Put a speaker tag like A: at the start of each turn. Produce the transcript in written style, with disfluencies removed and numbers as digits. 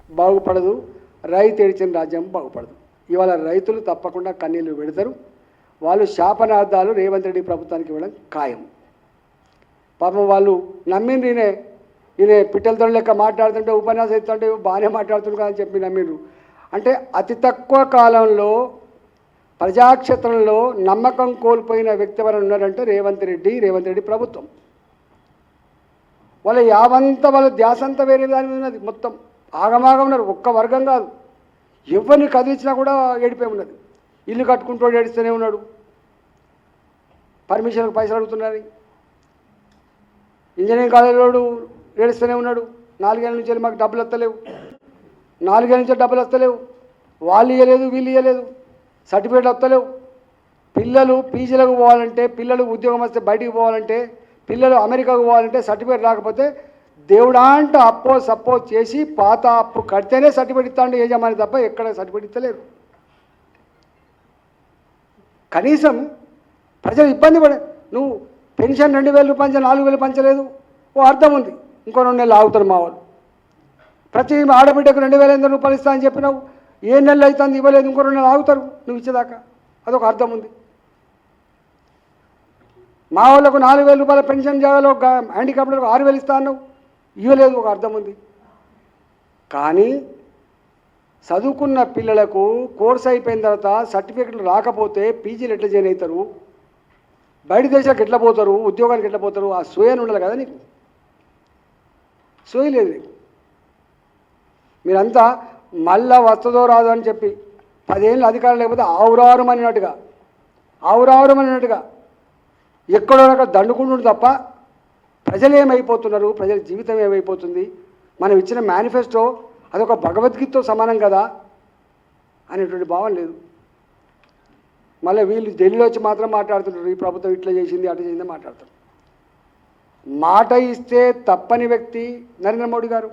A: బాగుపడదు, రైతు ఏడ్చిన రాజ్యం బాగుపడదు. ఇవాళ రైతులు తప్పకుండా కన్నీళ్లు పెడతారు. వాళ్ళు శాపనార్థాలు రేవంత్ రెడ్డి ప్రభుత్వానికి ఇవ్వడం ఖాయం. పాపం వాళ్ళు నమ్మిండ్రు. ఈయన పిట్టలతో లెక్క మాట్లాడుతుంటే ఉపన్యాసం ఇస్తుంటే బాగానే మాట్లాడుతుండ్రు కదా అని చెప్పి నమ్మిండ్రు. అంటే అతి తక్కువ కాలంలో ప్రజాక్షేత్రంలో నమ్మకం కోల్పోయిన వ్యక్తి ఎవరైనా ఉన్నారంటే రేవంత్ రెడ్డి ప్రభుత్వం. వాళ్ళ యావంతా వాళ్ళ ధ్యాస అంతా వేరే దాని మీద ఉన్నది. మొత్తం ఆగమాగం ఉన్నారు. ఒక్క వర్గం కాదు, ఎవరిని కదిలించినా కూడా ఏడిపోయి ఉన్నది. ఇల్లు కట్టుకుంటూ ఏడుస్తూనే ఉన్నాడు, పర్మిషన్కి పైసలు అడుగుతున్నారు. ఇంజనీరింగ్ కాలేజీలోడు ఏడుస్తూనే ఉన్నాడు, 4 ఏళ్ళ నుంచి మాకు డబ్బులు వస్తలేవు, 4 ఏళ్ళ నుంచి డబ్బులు వస్తలేవు, వాళ్ళు ఇవ్వలేదు వీళ్ళు ఇవ్వలేదు, సర్టిఫికేట్లు వస్తలేవు. పిల్లలు పీజీలకు పోవాలంటే, పిల్లలు ఉద్యోగం వస్తే బయటికి పోవాలంటే, పిల్లలు అమెరికాకు పోవాలంటే సర్టిఫికేట్ రాకపోతే దేవుడా అంటూ అప్పో సపోజ్ చేసి పాత అప్పు కడితేనే సర్టిఫికేట్ ఇస్తాండి యజమాని, తప్ప ఎక్కడ సర్టిఫికేట్ ఇస్తలేరు. కనీసం ప్రజలు ఇబ్బంది పడే, నువ్వు పెన్షన్ 2000 రూపాయలు 4000 పంచలేదు, ఓ అర్థం ఉంది. ఇంకో 2 నెలలు ఆగుతారు మా వాళ్ళు. ప్రతి ఆడబిడ్డకు 2800 రూపాయలు ఇస్తా అని చెప్పినావు, 7 నెలలు అవుతుంది ఇవ్వలేదు, ఇంకో 2 నెలలు ఆగుతారు నువ్వు ఇచ్చేదాకా. అదొక అర్థం ఉంది. మా వాళ్ళకు 4000 రూపాయల పెన్షన్ జాగాలో హ్యాండిక్యాప్లకు 6000 ఇస్తా అన్నావు, ఇవ్వలేదు, ఒక అర్థం ఉంది. కానీ చదువుకున్న పిల్లలకు కోర్స్ అయిపోయిన తర్వాత సర్టిఫికెట్లు రాకపోతే పీజీలు ఎట్లా జాయిన్ అవుతారు, బయట దేశాలకు ఎట్లా పోతారు, ఉద్యోగానికి ఎట్లా పోతారు, ఆ సోయని ఉండాలి కదా నీకు. సోయి లేదు నీకు. మీరంతా మళ్ళా వస్తుందో రాదు అని చెప్పి 10 ఏళ్ళు అధికారం లేకపోతే ఆవురారుమన్నట్టుగా ఎక్కడో అక్కడ దండుకుంటుండు తప్ప ప్రజలు ఏమైపోతున్నారు, ప్రజల జీవితం ఏమైపోతుంది, మనం ఇచ్చిన మేనిఫెస్టో అదొక భగవద్గీతతో సమానం కదా అనేటువంటి భావం లేదు. మళ్ళీ వీళ్ళు ఢిల్లీలో వచ్చి మాత్రం మాట్లాడుతుంటారు, ఈ ప్రభుత్వం ఇట్లా చేసింది అట్లా చేసింది మాట్లాడతారు. మాట ఇస్తే తప్పని వ్యక్తి నరేంద్ర మోడీ గారు.